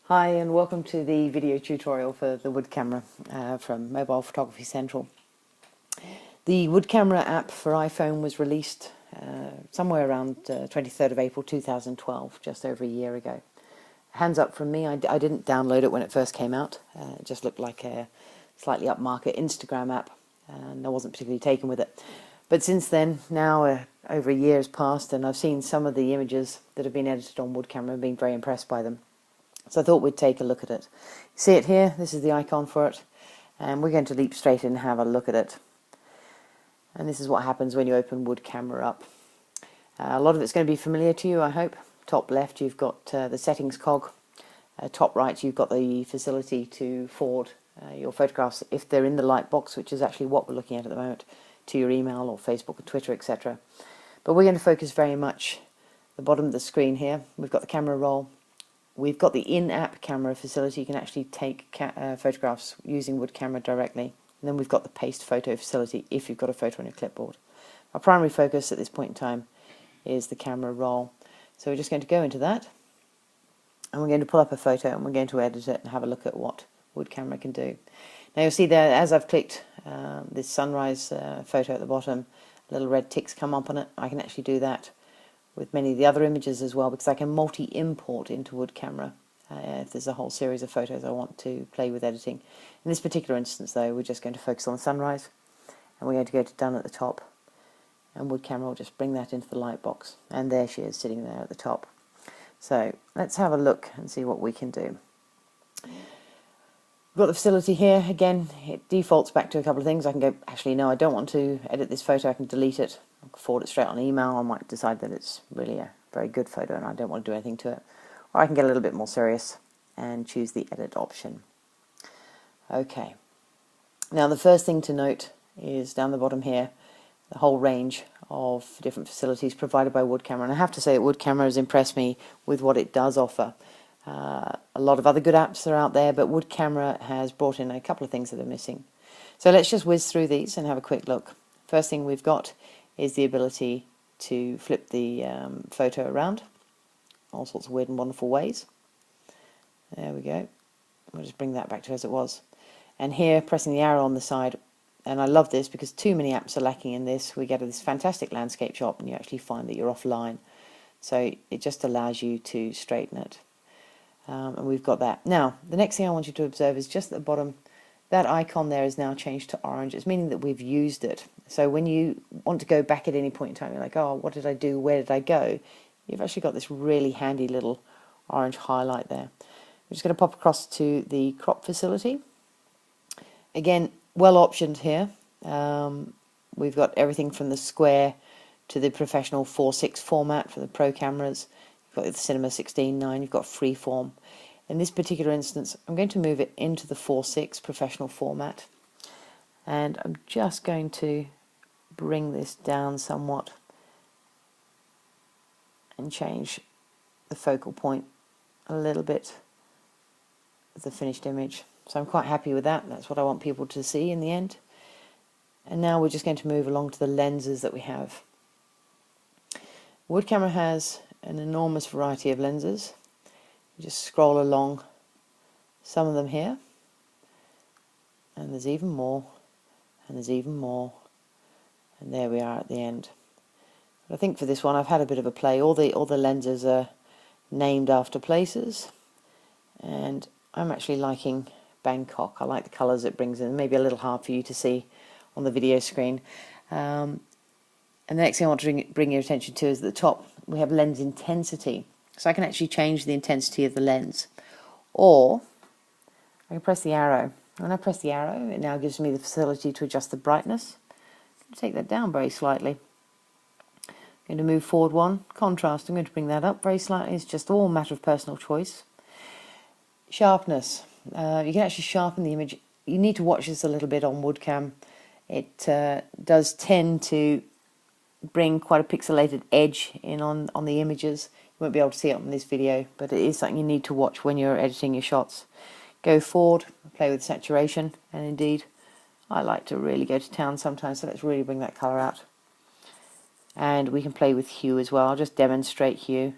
Hi and welcome to the video tutorial for the Wood camera from Mobile Photography Central. The Wood camera app for iPhone was released somewhere around 23rd of April 2012, just over a year ago. Hands up from me, I didn't download it when it first came out. It just looked like a slightly upmarket Instagram app and I wasn't particularly taken with it. But since then, now over a year has passed and I've seen some of the images that have been edited on Wood camera and been very impressed by them. So I thought we'd take a look at it. See it here? This is the icon for it. And we're going to leap straight in and have a look at it. And this is what happens when you open Wood camera up. A lot of it's going to be familiar to you, I hope. Top left, you've got the settings cog. Top right, you've got the facility to forward your photographs, if they're in the Lightbox, which is actually what we're looking at the moment, to your email or Facebook or Twitter, etc. But we're going to focus very much the bottom of the screen here. We've got the camera roll. We've got the in-app camera facility. You can actually take photographs using Wood camera directly. And then we've got the paste photo facility if you've got a photo on your clipboard. Our primary focus at this point in time is the camera roll. So we're just going to go into that and we're going to pull up a photo and we're going to edit it and have a look at what Wood camera can do. Now you'll see there, as I've clicked this sunrise photo at the bottom, little red ticks come up on it. I can actually do that with many of the other images as well, because I can multi-import into Wood camera if there's a whole series of photos I want to play with editing. In this particular instance though, we're just going to focus on the sunrise and we're going to go to done at the top, and Wood camera will just bring that into the Lightbox, and there she is sitting there at the top. So let's have a look and see what we can do. We've got the facility here. Again, it defaults back to a couple of things. I can go, actually no, I don't want to edit this photo, I can delete it. I can forward it straight on email. I might decide that it's really a very good photo and I don't want to do anything to it. Or I can get a little bit more serious and choose the edit option. Okay. Now the first thing to note is down the bottom here, the whole range of different facilities provided by Wood camera. And I have to say that Wood camera has impressed me with what it does offer. A lot of other good apps are out there, but Wood camera has brought in a couple of things that are missing. So let's just whiz through these and have a quick look. First thing we've got is the ability to flip the photo around, all sorts of weird and wonderful ways. There we go. We'll just bring that back to as it was. And here, pressing the arrow on the side, and I love this because too many apps are lacking in this, we get this fantastic landscape shot and you actually find that you're offline. So it just allows you to straighten it. And we've got that. Now, the next thing I want you to observe is just at the bottom, that icon there is now changed to orange. It's meaning that we've used it. So when you want to go back at any point in time, you're like, oh, what did I do? Where did I go? You've actually got this really handy little orange highlight there. We're just going to pop across to the crop facility. Again, well optioned here. We've got everything from the square to the professional 4:6 format for the pro cameras. You've got the Cinema 16:9, you've got freeform. In this particular instance, I'm going to move it into the 4:6 professional format. And I'm just going to bring this down somewhat and change the focal point a little bit of the finished image. So I'm quite happy with that. That's what I want people to see in the end. And now we're just going to move along to the lenses that we have. Wood camera has an enormous variety of lenses. You just scroll along some of them here, and there's even more, and there's even more, and there we are at the end. But I think for this one I've had a bit of a play. All the lenses are named after places, and I'm actually liking Bangkok. I like the colours it brings in. Maybe a little hard for you to see on the video screen. And the next thing I want to bring your attention to is at the top we have lens intensity. So I can actually change the intensity of the lens. Or I can press the arrow. When I press the arrow, it now gives me the facility to adjust the brightness. Take that down very slightly. I'm going to move forward one. Contrast, I'm going to bring that up very slightly. It's just all a matter of personal choice. Sharpness. You can actually sharpen the image. You need to watch this a little bit on Wood cam. It does tend to bring quite a pixelated edge in on the images. You won't be able to see it on this video, but it is something you need to watch when you're editing your shots. Go forward, play with saturation, and indeed I like to really go to town sometimes, so let's really bring that colour out. And we can play with hue as well. I'll just demonstrate hue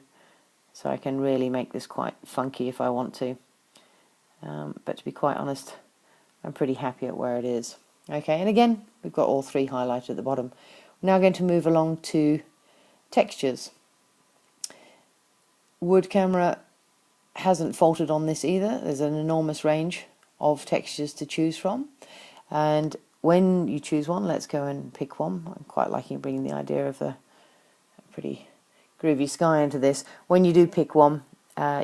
so I can really make this quite funky if I want to. but to be quite honest, I'm pretty happy at where it is. Okay, and again, we've got all three highlighted at the bottom. We're now going to move along to textures. Wood Camera hasn't faltered on this either. There's an enormous range of textures to choose from, and when you choose one, let's go and pick one. I'm quite liking bringing the idea of a pretty groovy sky into this. When you do pick one,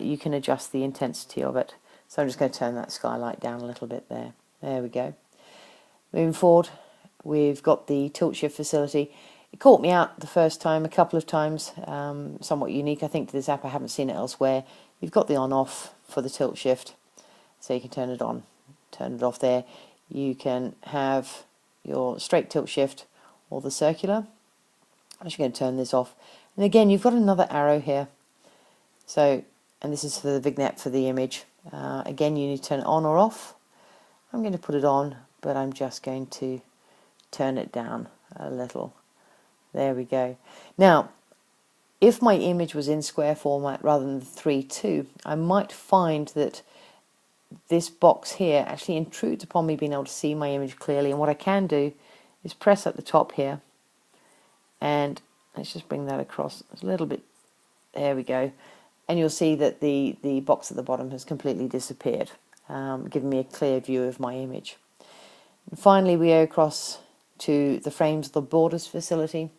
you can adjust the intensity of it. So I'm just going to turn that skylight down a little bit there. There we go. Moving forward, we've got the tilt shift facility. It caught me out the first time, a couple of times, somewhat unique I think to this app. I haven't seen it elsewhere. You've got the on-off for the tilt shift, so you can turn it on, turn it off there. You can have your straight tilt shift or the circular. I'm just going to turn this off. And again, you've got another arrow here. So, and this is for the vignette for the image. Again, you need to turn it on or off. I'm going to put it on, but I'm just going to turn it down a little. There we go. Now, if my image was in square format rather than the 3:2, I might find that this box here actually intrudes upon me being able to see my image clearly. And what I can do is press at the top here, and let's just bring that across a little bit. There we go. And you'll see that the box at the bottom has completely disappeared, giving me a clear view of my image. And finally, we go across to the frames of the borders facility.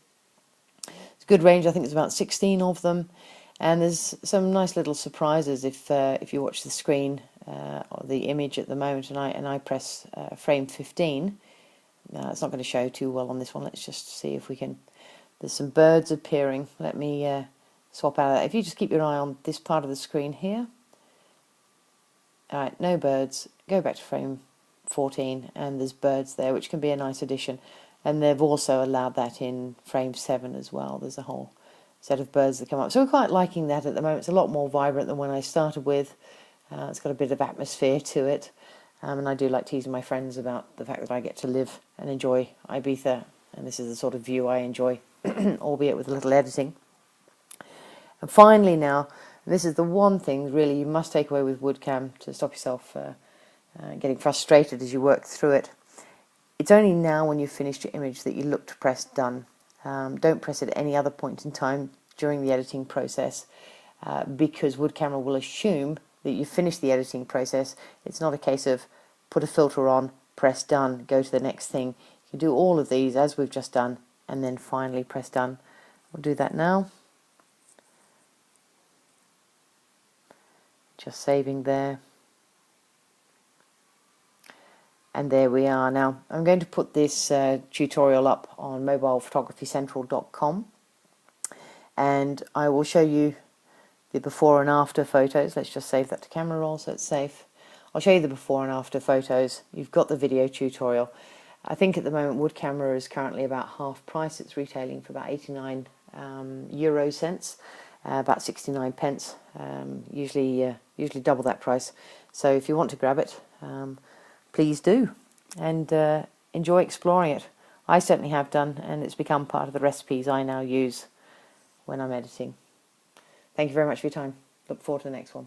It's a good range. I think there's about 16 of them, and there's some nice little surprises if you watch the screen or the image at the moment, and I press frame 15. It's not going to show too well on this one. Let's just see if we can. There's some birds appearing. Let me swap out of that. If you just keep your eye on this part of the screen here. Alright, no birds. Go back to frame 14, and there's birds there, which can be a nice addition. And they've also allowed that in frame 7 as well. There's a whole set of birds that come up. So we're quite liking that at the moment. It's a lot more vibrant than when I started with. It's got a bit of atmosphere to it. And I do like teasing my friends about the fact that I get to live and enjoy Ibiza. And this is the sort of view I enjoy, albeit with a little editing. And finally now, this is the one thing really you must take away with WoodCam to stop yourself getting frustrated as you work through it. It's only now when you've finished your image that you look to press done. Don't press it at any other point in time during the editing process, because WoodCamera will assume that you've finished the editing process. It's not a case of put a filter on, press done, go to the next thing. You can do all of these as we've just done, and then finally press done. We'll do that now. Just saving there. And there we are. Now, I'm going to put this tutorial up on mobilephotographycentral.com, and I will show you the before and after photos. Let's just save that to camera roll so it's safe. I'll show you the before and after photos. You've got the video tutorial. I think at the moment WoodCamera is currently about half price. It's retailing for about 89 euro cents, about 69 pence. Usually double that price. So if you want to grab it, please do, and enjoy exploring it. I certainly have done, and it's become part of the recipes I now use when I'm editing. Thank you very much for your time. Look forward to the next one.